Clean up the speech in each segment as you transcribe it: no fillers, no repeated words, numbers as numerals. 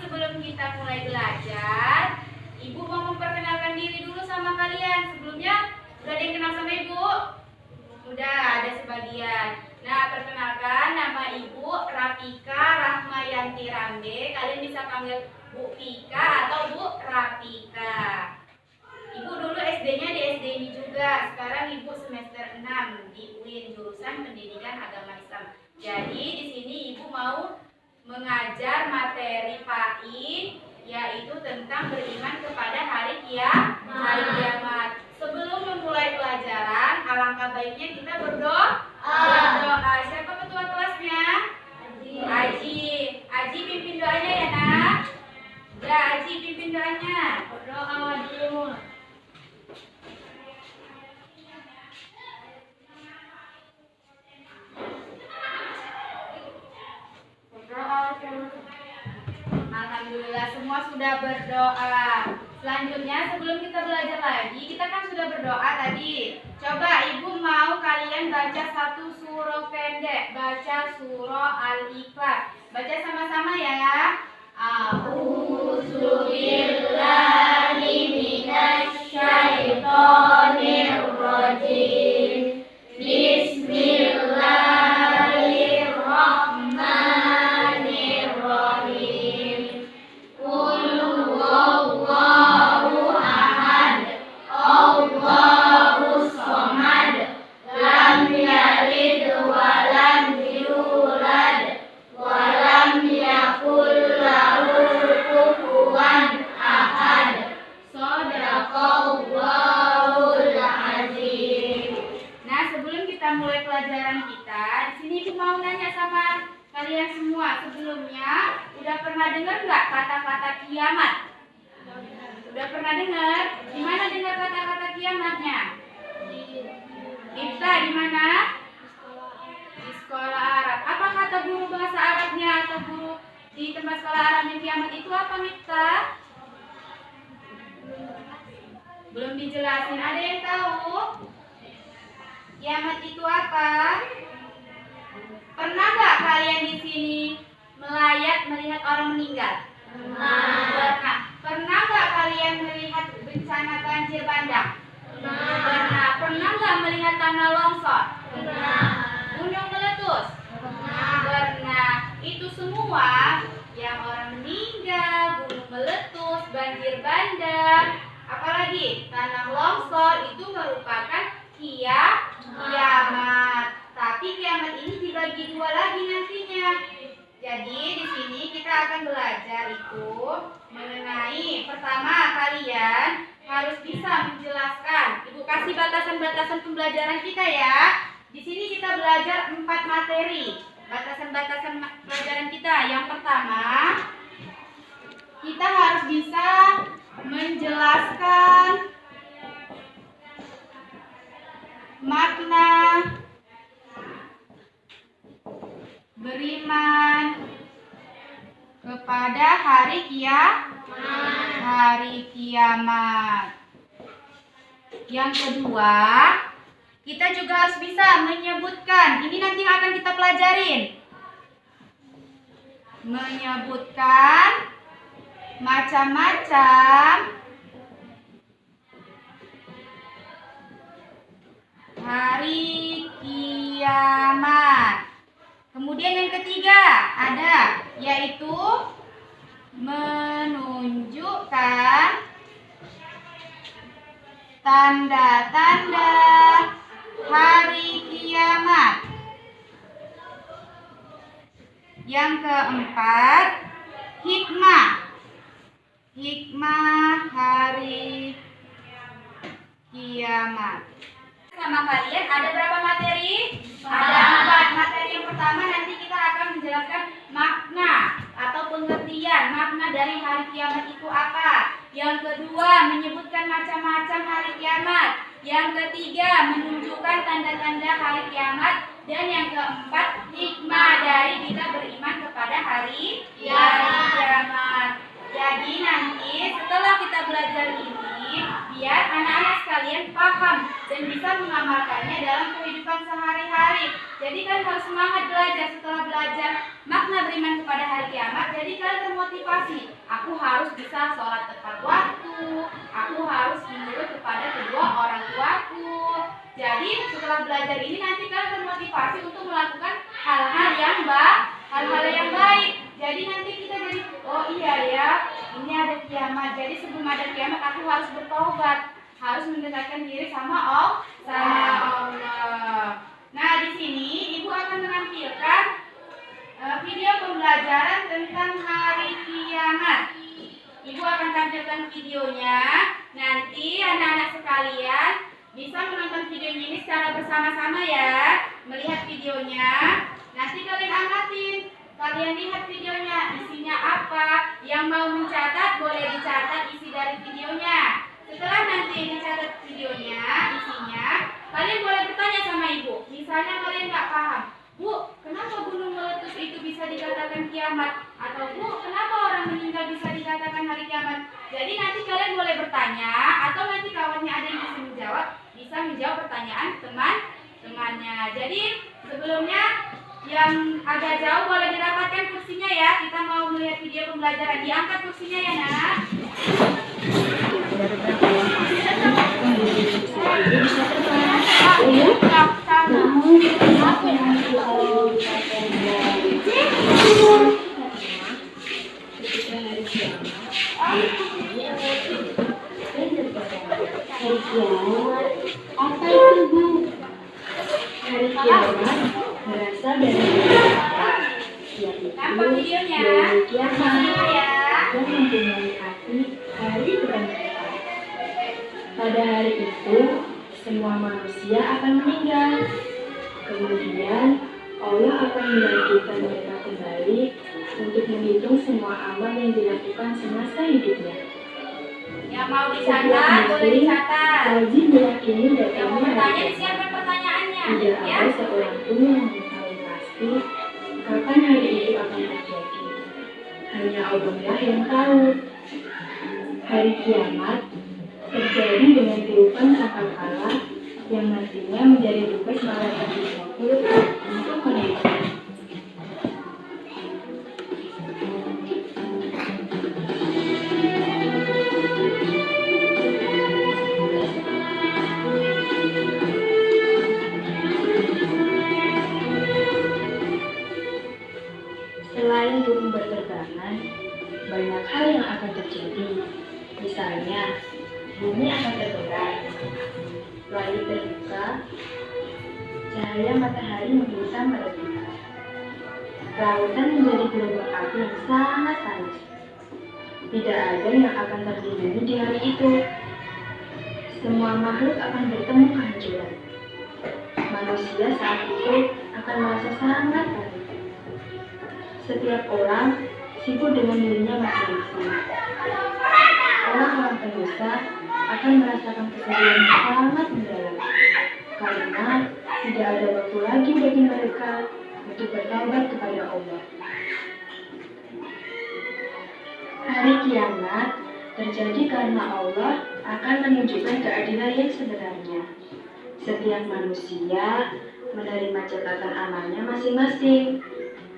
sebelum kita mulai belajar, Ibu mau memperkenalkan diri dulu sama kalian. Sebelumnya, udah ada yang kenal sama Ibu? Udah, ada sebagian. Nah, perkenalkan, nama Ibu Rafika Rahmayanti Rambe. Kalian bisa panggil Bu Pika atau Bu Rafika. Ibu dulu SD-nya di SD ini juga. Sekarang Ibu semester 6 di UIN, jurusan Pendidikan Agama Islam. Jadi di sini Ibu mau mengajar materi PAI, yaitu tentang beriman kepada hari kiamat. Sebelum memulai pelajaran, alangkah baiknya kita berdoa. Siapa ketua kelasnya? Aji. Aji pimpin doanya ya nak. Ya, Aji pimpin doanya. Berdoa dulu. Alhamdulillah semua sudah berdoa. Selanjutnya sebelum kita belajar lagi, kita kan sudah berdoa tadi. Coba Ibu mau kalian baca satu surah pendek. Baca surah Al-Ikhlas. Baca sama-sama ya. A'udzu billahi minasy syaithanir rajim. Bismillahirrahmanirrahim. Qul huwallahu ahad, Allahus samad, lam yalid wa lam yulad wa lam yakul lahu kufuwan ahad. Shadaqallahul azim. Nah, sebelum kita mulai pelajaran kita, di sini Ibu mau nanya sama kalian semua. Sebelumnya, udah pernah dengar nggak kata-kata kiamat? Udah pernah dengar? Di mana dengar kata-kata kiamatnya? Ifta di mana? Di sekolah Arab. Apa kata guru bahasa Arabnya atau guru di tempat sekolah Arabnya kiamat itu apa, Mifta? Belum dijelasin. Ada yang tahu? Kiamat itu apa? Pernah nggak kalian di sini melayat melihat orang meninggal? Pernah. Pernah nggak kalian melihat bencana banjir bandang? Pernah. Pernah nggak melihat tanah longsor? Pernah. Gunung meletus? Pernah. Itu semua yang orang meninggal, gunung meletus, banjir bandang, apalagi tanah longsor itu merupakan kiamat. Tapi kiamat ini dibagi dua lagi nantinya. Jadi di sini kita akan belajar itu mengenai, pertama kalian harus bisa menjelaskan. Ibu kasih batasan-batasan pembelajaran kita ya. Di sini kita belajar 4 materi. Batasan-batasan pelajaran kita. Yang pertama, kita harus bisa menjelaskan makna beriman kepada hari kiamat. Yang kedua, kita juga harus bisa menyebutkan, ini nanti akan kita pelajarin, menyebutkan macam-macam hari kiamat. Kemudian yang ketiga ada, yaitu menunjukkan tanda-tanda hari kiamat. Yang keempat, hikmah hari kiamat. Sama kalian ada berapa materi? Ada 4 materi. Yang pertama nanti kita akan menjelaskan makna atau pengertian makna dari hari kiamat itu apa. Yang kedua, menyebutkan macam-macam hari kiamat. Yang ketiga, menunjukkan tanda-tanda hari kiamat. Dan yang keempat, hikmah dari kita beriman kepada hari kiamat. Jadi nanti setelah kita belajar ini, biar anak-anak sekalian paham dan bisa mengamalkannya dalam kehidupan sehari-hari. Jadi kan harus semangat belajar. Setelah belajar makna beriman kepada hari kiamat, jadi kalian termotivasi belajar ini nanti kalian termotivasi untuk melakukan hal-hal yang baik. Jadi nanti kita jadi, oh iya ya, ini ada kiamat. Jadi sebelum ada kiamat aku harus bertobat, harus mendekatkan diri sama Allah. Nah, di sini Ibu akan menampilkan video pembelajaran tentang hari kiamat. Ibu akan tampilkan videonya. Nanti anak-anak sekalian bisa menonton videonya ini secara bersama-sama ya. Melihat videonya. Nanti kalian amatin. Kalian lihat videonya. Isinya apa. Yang mau mencatat boleh dicatat isi dari videonya. Setelah nanti dicatat videonya, isinya, kalian boleh bertanya sama Ibu. Misalnya kalian nggak paham. Bu, kenapa gunung meletus itu bisa dikatakan kiamat? Atau Bu, kenapa orang meninggal bisa dikatakan hari kiamat? Jadi nanti kalian boleh bertanya, atau nanti kawannya ada yang bisa menjawab pertanyaan teman-temannya. Jadi sebelumnya yang agak jauh boleh dirapatkan kursinya ya. Kita mau melihat video pembelajaran. Diangkat kursinya ya nak. Hari kiamat, apa itu Bu? Hari kiamat berasal dari yaitu dari kiamat yang mempunyai arti hari kebangkitan. Pada hari itu, semua manusia akan meninggal. Kemudian, Allah akan membangkitkan mereka kembali untuk menghitung semua amal yang dilakukan semasa hidupnya. Yang mau dicatat, boleh dicatat. Wajib meyakini Yang mau datangnya bertanya hari disiapkan pertanyaannya. Tidak Ya. ada seorang pun yang mengetahui pasti kapan hari itu akan terjadi. Hanya Allah yang tahu. Hari kiamat terjadi dengan tiupan sangkakala yang nantinya menjadi tugas malaikat Israfil untuk menentukan. Selain burung berterbangan, banyak hal yang akan terjadi. Misalnya, bumi akan terbelah, langit terbuka, cahaya matahari bisa meredup, lautan menjadi gelombang api yang sangat panas. Tidak ada yang akan terlindungi di hari itu. Semua makhluk akan bertemu kehancuran. Manusia saat itu akan merasa sangat panik. Setiap orang sibuk dengan dirinya masing-masing. Orang-orang pendosa akan merasakan kesedihan yang sangat mendalam karena tidak ada waktu lagi bagi mereka untuk bertaubat kepada Allah. Hari kiamat terjadi karena Allah akan menunjukkan keadilan yang sebenarnya. Setiap manusia menerima catatan amalnya masing-masing.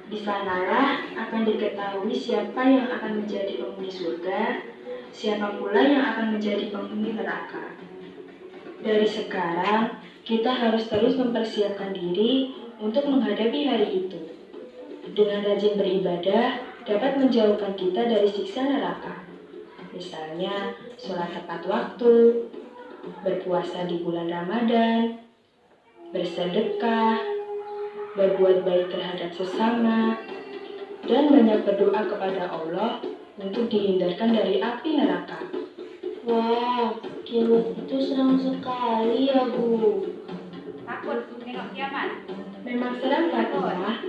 Di sanalah akan diketahui siapa yang akan menjadi penghuni surga, siapa pula yang akan menjadi penghuni neraka. Dari sekarang, kita harus terus mempersiapkan diri untuk menghadapi hari itu. Dengan rajin beribadah, dapat menjauhkan kita dari siksa neraka. Misalnya, sholat tepat waktu, berpuasa di bulan Ramadan, bersedekah, berbuat baik terhadap sesama, dan banyak berdoa kepada Allah untuk dihindarkan dari api neraka. Wah, kiamat itu seram sekali ya Bu. Takut tengok kiamat. Memang seram Fatimah,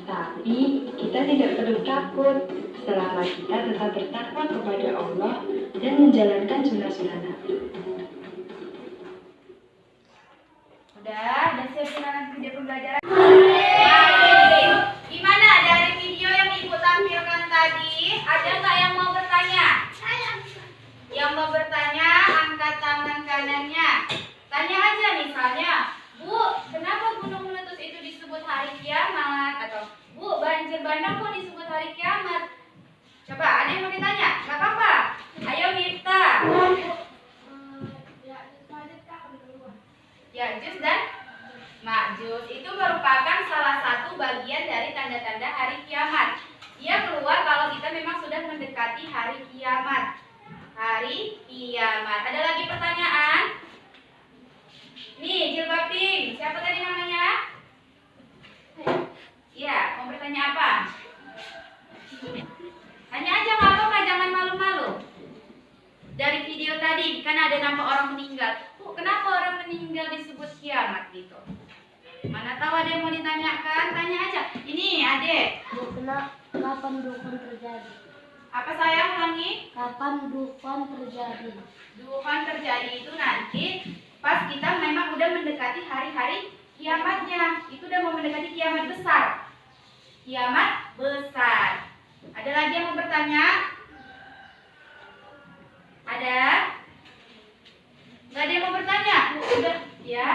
tapi kita tidak perlu takut selama kita tetap bertakwa kepada Allah dan menjalankan sunnah-sunnah Nabi. Udah siapin anak video pembelajaran. Nah, gimana dari video yang Ibu tampilkan tadi? Ada nggak yang mau bertanya? Yang mau bertanya, angkat tangan kanannya. Tanya aja misalnya, Bu, kenapa gunung meletus itu disebut hari kiamat? Atau, Bu, banjir bandang kok disebut hari kiamat? Coba, ada yang mau ditanya? Gak apa-apa. Ayo Miftah. Ya, Jus dan mendekati hari kiamat. Hari kiamat. Ada lagi pertanyaan? Nih, jilbab pink. Siapa tadi namanya? Iya, mau bertanya apa? Tanya aja, nggak apa-apa, jangan malu-malu. Dari video tadi kan ada nampak orang meninggal. Kenapa orang meninggal disebut kiamat gitu? Mana tahu ada yang mau ditanyakan? Tanya aja. Ini adek. Kapan dufan terjadi? Apa sayang, ulangi? Kapan dufan terjadi? Dufan terjadi itu nanti pas kita memang udah mendekati hari-hari kiamatnya. Itu udah mau mendekati kiamat besar. Kiamat besar. Ada lagi yang mau bertanya? Ada? Nggak ada yang mau bertanya? Udah, ya.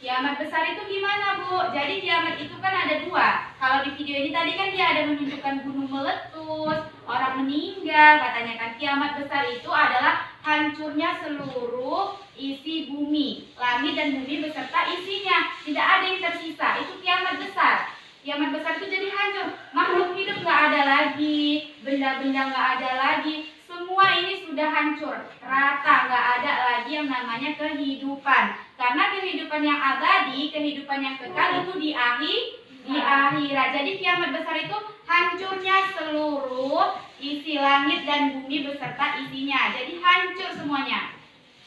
Kiamat besar itu gimana, Bu? Jadi kiamat itu kan ada dua. Kalau di video ini tadi kan dia ada menunjukkan gunung meletus, orang meninggal. Katanya kan kiamat besar itu adalah hancurnya seluruh isi bumi, langit dan bumi beserta isinya. Tidak ada yang tersisa. Itu kiamat besar. Kiamat besar itu jadi hancur. Makhluk hidup nggak ada lagi, benda-benda nggak ada lagi. Semua ini sudah hancur, rata, nggak ada lagi yang namanya kehidupan. Karena kehidupan yang abadi, kehidupan yang kekal itu di akhirat. Jadi kiamat besar itu hancurnya seluruh isi langit dan bumi beserta isinya. Jadi hancur semuanya.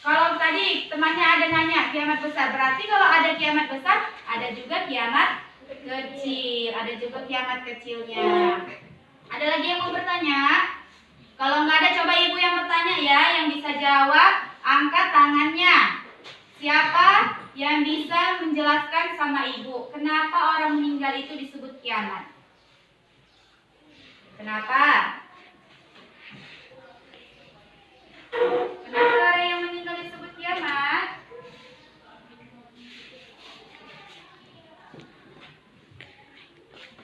Kalau tadi temannya ada nanya kiamat besar, berarti kalau ada kiamat besar, ada juga kiamat kecil, ada juga kiamat kecilnya. Ada lagi yang mau bertanya? Kalau nggak ada, coba ibu yang bertanya ya, yang bisa jawab, angkat tangannya. Siapa yang bisa menjelaskan sama ibu, kenapa orang meninggal itu disebut kiamat? Kenapa? Kenapa orang yang meninggal disebut kiamat?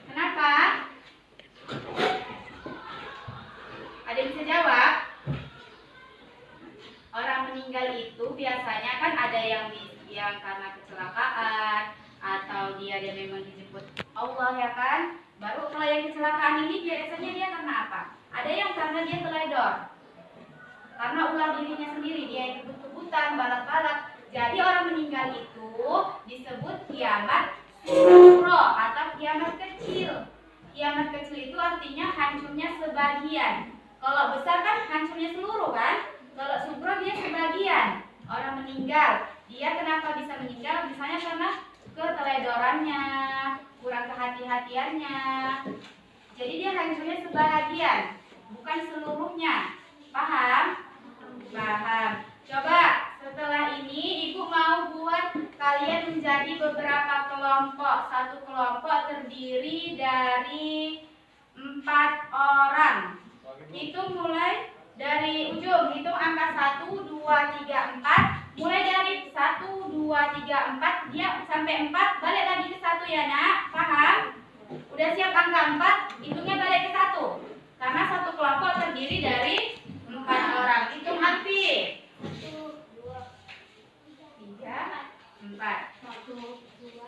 Kenapa? Ada yang bisa jawab? Orang meninggal itu biasanya kan ada yang karena kecelakaan atau dia memang dijemput Allah ya kan. Baru kalau yang kecelakaan ini biasanya dia karena apa? Ada yang karena dia teledor, karena ulah dirinya sendiri, dia yang kebut-kebutan, balap-balap. Jadi orang meninggal itu disebut kiamat sugro atau kiamat kecil. Kiamat kecil itu artinya hancurnya sebagian. Kalau besar kan hancurnya seluruh kan. Kalau sugro dia sebagian. Orang meninggal, dia kenapa bisa meninggal? Misalnya karena keteledorannya, kurang kehati-hatiannya. Jadi dia hancurnya sebagian, bukan seluruhnya. Paham? Paham. Coba setelah ini ibu mau buat kalian menjadi beberapa kelompok. Satu kelompok terdiri dari 4 orang. Hitung mulai dari ujung, hitung angka 1, 2, 3, 4. Mulai dari 1, 2, 3, 4, dia sampai 4, balik lagi ke 1 ya nak. Paham? Udah siap angka 4, hitungnya balik ke 1. Karena satu kelompok terdiri dari 4 orang. Hitung Alfi. 1, 2, 3, 4. 1, 2,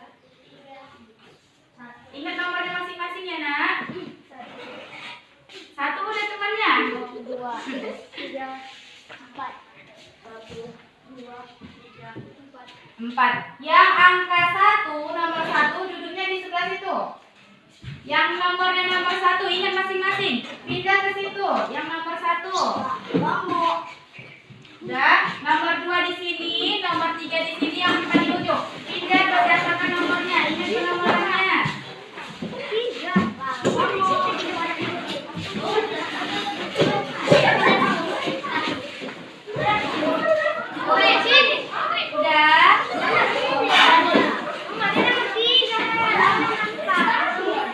3. Ingat nomornya masing-masing ya nak. 1 udah temannya. 2, 3, 4. 1, 2, 3, 4. Yang angka 1, nomor 1 duduknya di sebelah situ. Yang nomornya nomor 1 ingat masing-masing. Pindah ke situ. Yang nomor 1. Udah. Nomor 2 di sini, nomor 3 di sini, yang 4 di ujung. Pindah berdasarkan nomornya. Ingat nomornya. 3.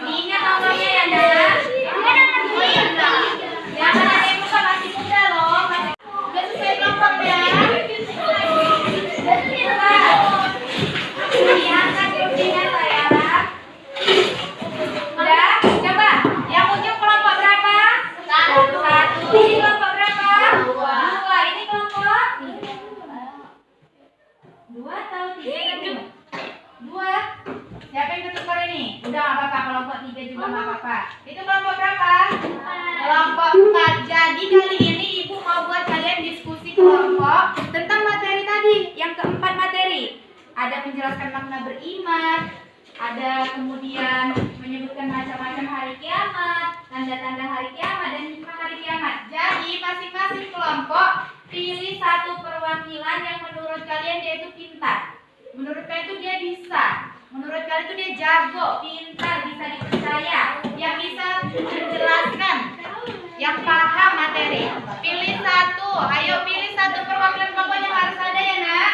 Ingat nomornya ya, Nak. Yang Jadi kali ini Ibu mau buat kalian diskusi kelompok tentang materi tadi, yang keempat materi. Ada menjelaskan makna beriman, ada kemudian menyebutkan macam-macam hari kiamat, tanda-tanda hari kiamat, dan hikmah hari kiamat. Jadi masing-masing kelompok pilih satu perwakilan yang menurut kalian dia itu pintar. Menurut kalian itu dia bisa. Menurut kalian itu dia jago, pintar, bisa dipercaya, yang bisa menjelaskan, yang paham materi. Pilih satu, ayo pilih satu perwakilan kelompok yang harus ada ya nak.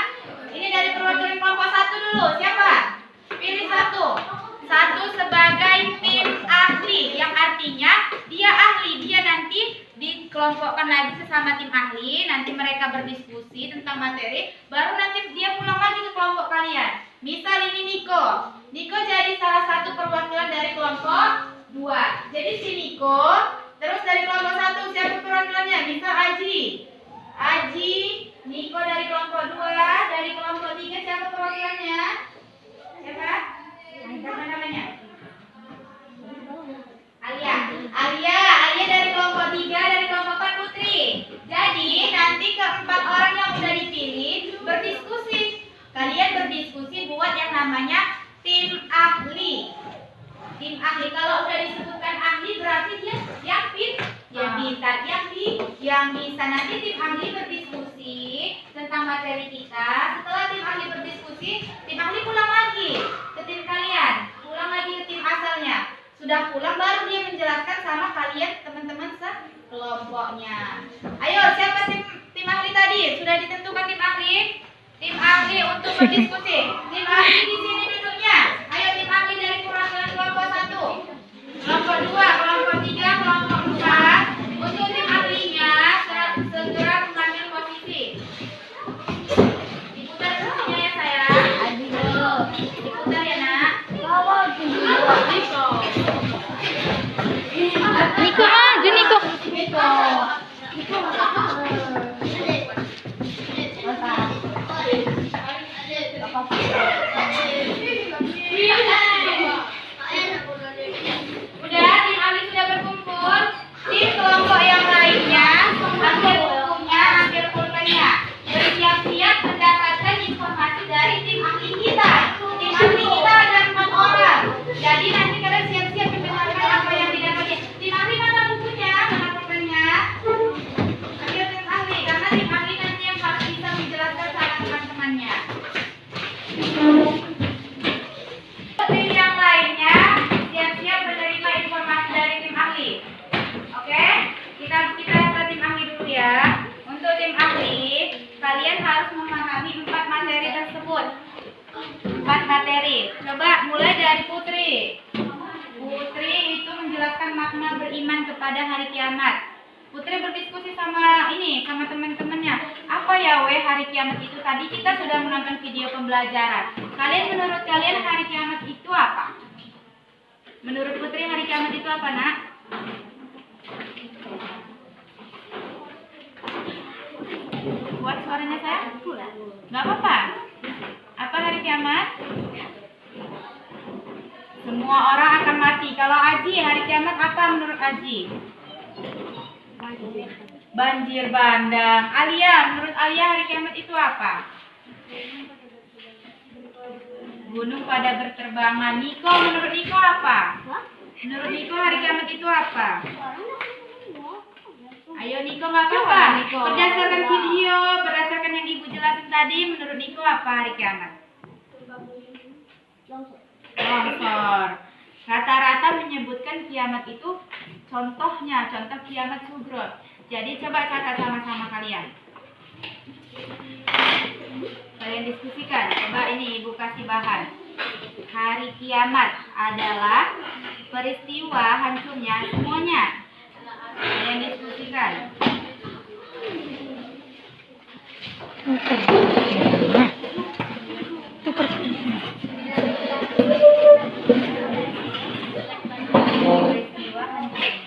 Ini dari perwakilan kelompok satu dulu, siapa? Pilih satu. Satu sebagai tim ahli, yang artinya dia ahli, dia nanti dikelompokkan lagi sesama tim ahli, nanti mereka berdiskusi tentang materi, baru nanti dia pulang lagi ke kelompok kalian. Misal ini Niko. Niko jadi salah satu perwakilan dari kelompok 2. Jadi si Niko, terus dari kelompok 1 siapa perwakilannya? Misal Aji. Aji, Niko dari kelompok 2, dari kelompok 3 siapa perwakilannya? Siapa? Siapa namanya? Alia. Alia dari kelompok 3, dari kelompok 4 Putri. Jadi nanti keempat orang yang udah dipilih berdiskusi. Kalian berdiskusi buat yang namanya tim ahli. Tim ahli, kalau udah disebutkan ahli berarti dia yang pintar, yang bisa. Nanti tim ahli berdiskusi tentang materi kita. Setelah tim ahli berdiskusi, tim ahli pulang lagi ke tim kalian, pulang lagi ke tim asalnya. Sudah pulang baru dia menjelaskan sama kalian teman-teman sekelompoknya. Ayo, siapa tim ahli tadi? Sudah ditentukan tim ahli? Tim ahli untuk berdiskusi. Tim ahli di sini duduknya. Ayo tim ahli dari perwakilan kelompok 1, kelompok 2, kelompok 3, kelompok 4. Untuk tim ahlinya segera mengambil posisi. Diputar posisinya ya sayang. Diputar ya nak. Niko maju, Niko. Udah, tim ahli sudah berkumpul. Tim kelompok yang lainnya ambil bukunya, ambil pulpennya. Bersiap-siap mendapatkan informasi dari tim ahli kita. Tim ahli kita ada 4 orang. Jadi nanti kalian siap-siap mendengarkan apa yang didapatkan. Tim ahli mana bukunya, mana pulpennya? Ambil tim ahli, karena tim ahli nanti yang harus bisa menjelaskan sama teman-temannya. Tim yang lainnya siap-siap menerima informasi dari tim ahli. Oke, kita ke tim ahli dulu ya. Untuk tim ahli, kalian harus memahami 4 materi tersebut. 4 materi. Coba mulai dari Putri. Putri itu menjelaskan makna beriman kepada hari kiamat. Putri berdiskusi sama teman-temannya. Apa ya hari kiamat itu? Tadi kita sudah menonton video pembelajaran. Menurut kalian hari kiamat itu apa? Menurut Putri hari kiamat itu apa, nak? Buat suaranya saya? Gak apa-apa. Apa hari kiamat? Semua orang akan mati. Kalau Aji, hari kiamat apa menurut Aji? Banjir bandang. Alia, menurut Alia hari kiamat itu apa? Gunung pada berterbangan. Niko, menurut Niko apa? Menurut Niko hari kiamat itu apa? Ayo Niko, nggak apa-apa. Berdasarkan video, berdasarkan yang Ibu jelasin tadi, menurut Niko apa hari kiamat? Longsor. Rata-rata menyebutkan kiamat itu contoh kiamat sugro. Jadi coba catat sama-sama kalian. Kalian diskusikan. Coba ini Ibu kasih bahan. Hari kiamat adalah peristiwa hancurnya semuanya. Kalian diskusikan. Peristiwa hancurnya.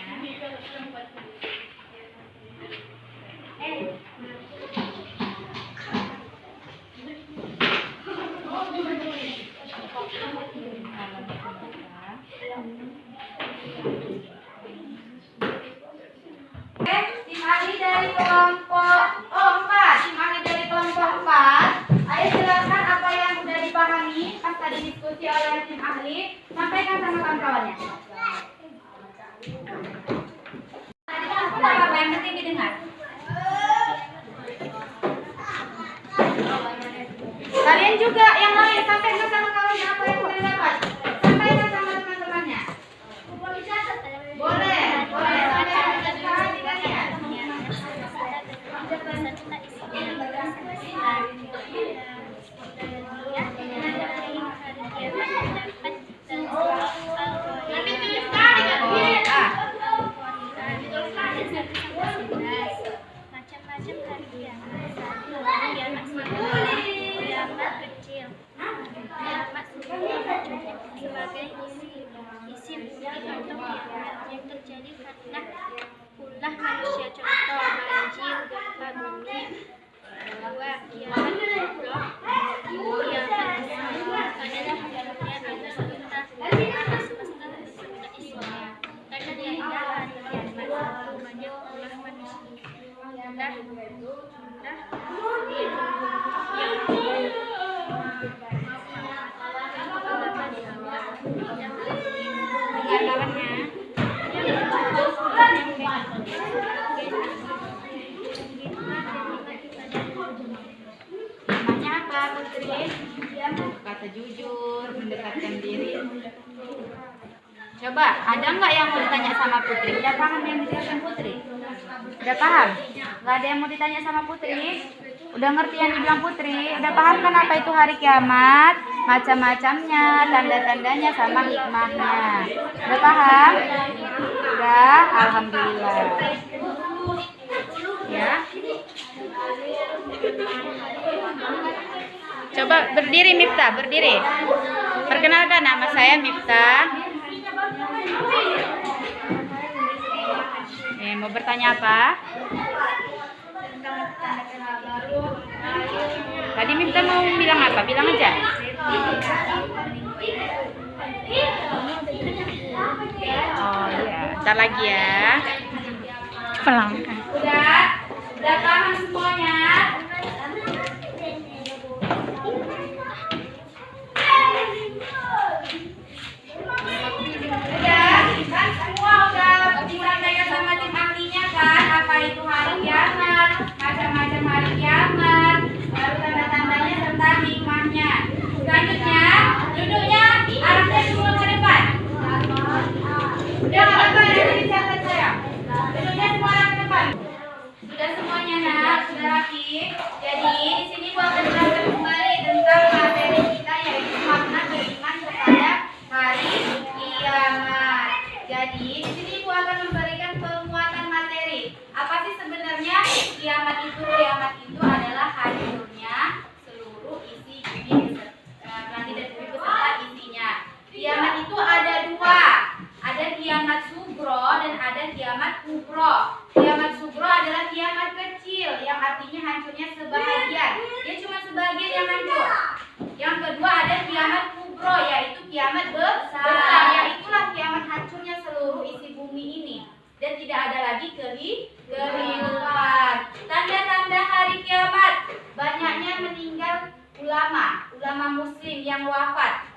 dari kelompok 4, tim ahli dari kelompok 4. Ayo silakan apa yang sudah dipahami pas tadi diskusi oleh tim ahli, sampaikan sama kawan-kawannya. Apa yang penting didengar? Kalian juga yang lain sampaikan sama kawannya apa yang sudah dapat. Sampaikan sama teman-temannya. Boleh, boleh. Sampaikan di kalian. Nanti tulis tadi kan. Macam-macam hari kiamat kecil, kiamat sebagai isim untuk kiamat yang terjadi karena ulah manusia. Contoh banjir, gempa bumi. Dua, kiamat kubro. Kiamat adalah kiamatnya atas semesta beserta isinya. Karena dia adalah hari kiamat, hukumannya ulah manusia. Namanya apa, Putri? Kata jujur, mendekatkan diri. Coba, ada nggak yang mau ditanya sama Putri? Udah paham yang dijelaskan Putri? Udah paham? Nggak ada yang mau ditanya sama Putri? Udah ngerti yang dibilang Putri? Udah paham kan apa itu hari kiamat? Macam-macamnya, tanda-tandanya sama hikmahnya. Udah paham? Udah, alhamdulillah. Ya. Coba berdiri Miftah, berdiri. Perkenalkan, nama saya Miftah. Mau bertanya apa? Tadi Miftah mau bilang apa? Bilang aja. Oh iya, ntar lagi ya. Pelan. Udah paham semuanya? Kan semua udah disampaikan sama tim ahlinya kan, apa itu hari kiamat, macam-macam hari kiamat, lalu tanda-tandanya serta hikmahnya. Selanjutnya, duduknya arahnya semua ke depan. Udah nggak apa-apa, nanti dicatat saya. Duduknya semua arah ke depan. Sudah semuanya nak, sudah rapi. Jadi di sini gua akan jelaskan kembali tentang materi kita, yaitu makna beriman kepada hari kiamat. Jadi di sini gua akan memberikan penguatan materi. Apa sih sebenarnya kiamat itu? Kiamat itu adalah hancurnya seluruh isi bumi langit dan bumi beserta isinya. Kiamat itu ada dua. Ada kiamat sugro dan ada kiamat kubro. Kiamat sugro adalah kiamat kecil yang artinya hancurnya sebahagian. Dia cuma sebagian yang hancur. Yang kedua ada kiamat kubro, yaitu kiamat besar. Yaitulah kiamat hancurnya seluruh isi bumi ini. Dan tidak ada lagi kehidupan. Tanda-tanda hari kiamat. Banyaknya meninggal ulama muslim yang wafat.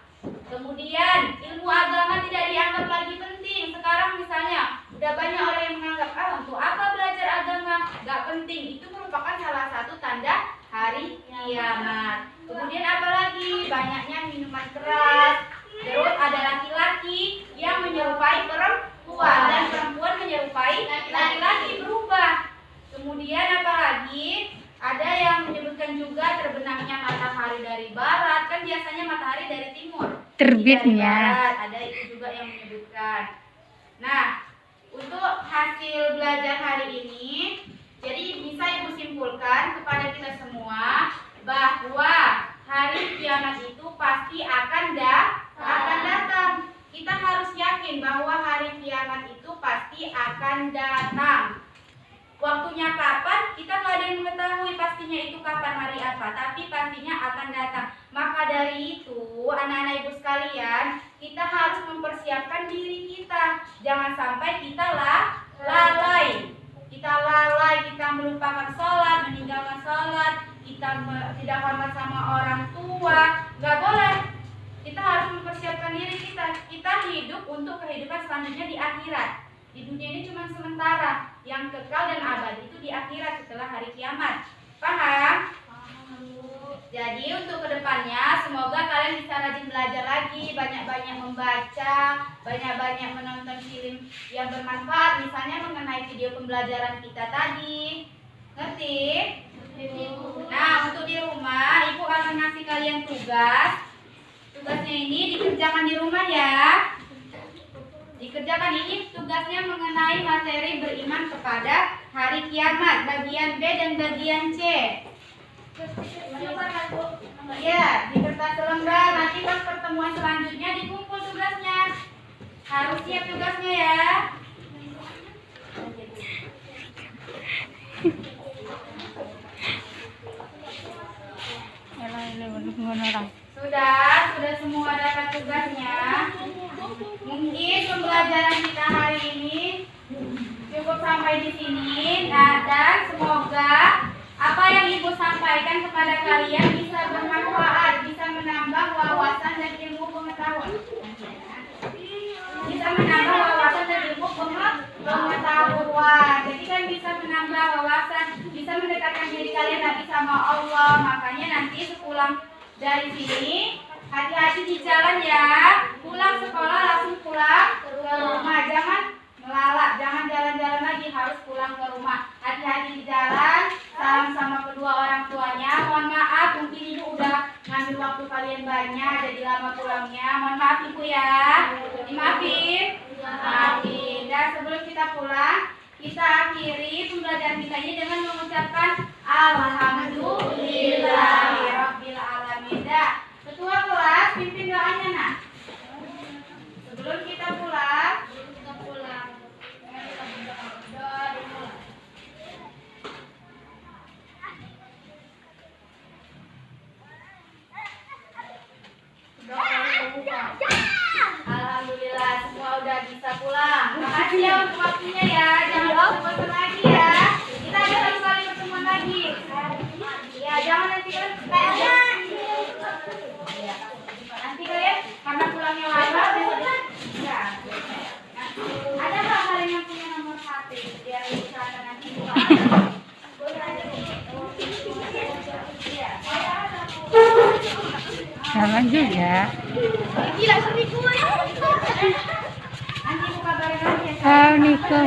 Kemudian ilmu agama tidak dianggap lagi penting. Sekarang misalnya udah banyak orang yang menganggap untuk apa belajar agama, gak penting. Itu merupakan salah satu tanda hari kiamat. Kemudian apalagi banyaknya minuman keras. Terus ada laki-laki yang menyerupai perempuan dan perempuan menyerupai laki-laki, berubah. Kemudian apalagi ada yang menyebutkan juga terbenamnya matahari dari barat. Kan biasanya matahari dari timur. Terbitnya. Ada itu juga yang menyebutkan. Nah, untuk hasil belajar hari ini, jadi bisa Ibu simpulkan kepada kita semua bahwa hari kiamat itu pasti akan datang. Kita harus yakin bahwa hari kiamat itu pasti akan datang. Waktunya kapan? Kita nggak ada yang mengetahui pastinya itu kapan, hari apa. Tapi pastinya akan datang. Maka dari itu, anak-anak ibu sekalian, kita harus mempersiapkan diri kita. Jangan sampai kita lalai. Kita melupakan sholat, meninggalkan sholat, kita tidak hormat sama orang tua, nggak boleh. Kita harus mempersiapkan diri kita. Kita hidup untuk kehidupan selanjutnya di akhirat. Di dunia ini cuma sementara, yang kekal dan abadi itu di akhirat setelah hari kiamat. Paham? Jadi untuk kedepannya semoga kalian bisa rajin belajar lagi, banyak-banyak membaca, banyak-banyak menonton film yang bermanfaat, misalnya mengenai video pembelajaran kita tadi. Ngerti? Nah, untuk di rumah Ibu akan ngasih kalian tugas. Tugasnya ini dikerjakan di rumah ya. Dikerjakan ini tugasnya mengenai materi beriman kepada hari kiamat, bagian B dan bagian C. Ya, di kertas lembar. Nanti pas pertemuan selanjutnya dikumpul tugasnya. Harus siap tugasnya ya. Sudah semua dapat tugasnya. Mungkin pembelajaran kita hari ini cukup sampai di sini. Nah, dan semoga apa yang Ibu sampaikan kepada kalian bisa bermanfaat, bisa menambah wawasan dan ilmu pengetahuan. Bisa menambah wawasan dan ilmu pengetahuan. Jadi kan bisa menambah wawasan, bisa mendekatkan diri kalian lagi sama Allah. Makanya nanti sepulang dari sini, hati-hati di jalan ya. Pulang sekolah langsung pulang ke rumah. Jangan melalak, jangan jalan-jalan lagi, harus pulang ke rumah. Hati-hati di jalan, salam sama kedua orang tuanya. Mohon maaf, mungkin Ibu udah ngambil waktu kalian banyak, jadi lama pulangnya. Mohon maaf Ibu ya. Dimaafin? Maafin. Dan sebelum kita pulang, kita akhiri pembelajaran kita ini dengan mengucapkan Alhamdulillahirabbil alamin. Ketua kelas pimpin doanya nak. Sebelum kita pulang, doa dimulai. Alhamdulillah semua udah bisa pulang. Makasih ya untuk waktunya ya. Jangan bosan lagi ya. Kita ada satu kali pertemuan lagi. Ya jangan nanti kan nanti kalian karena pulangnya lama ya. Ada nggak kalian yang punya nomor HP biar bisa nanti buka? Jangan juga. Gila, sepi gue. Nanti buka bareng lagi ya. Oh, Niko.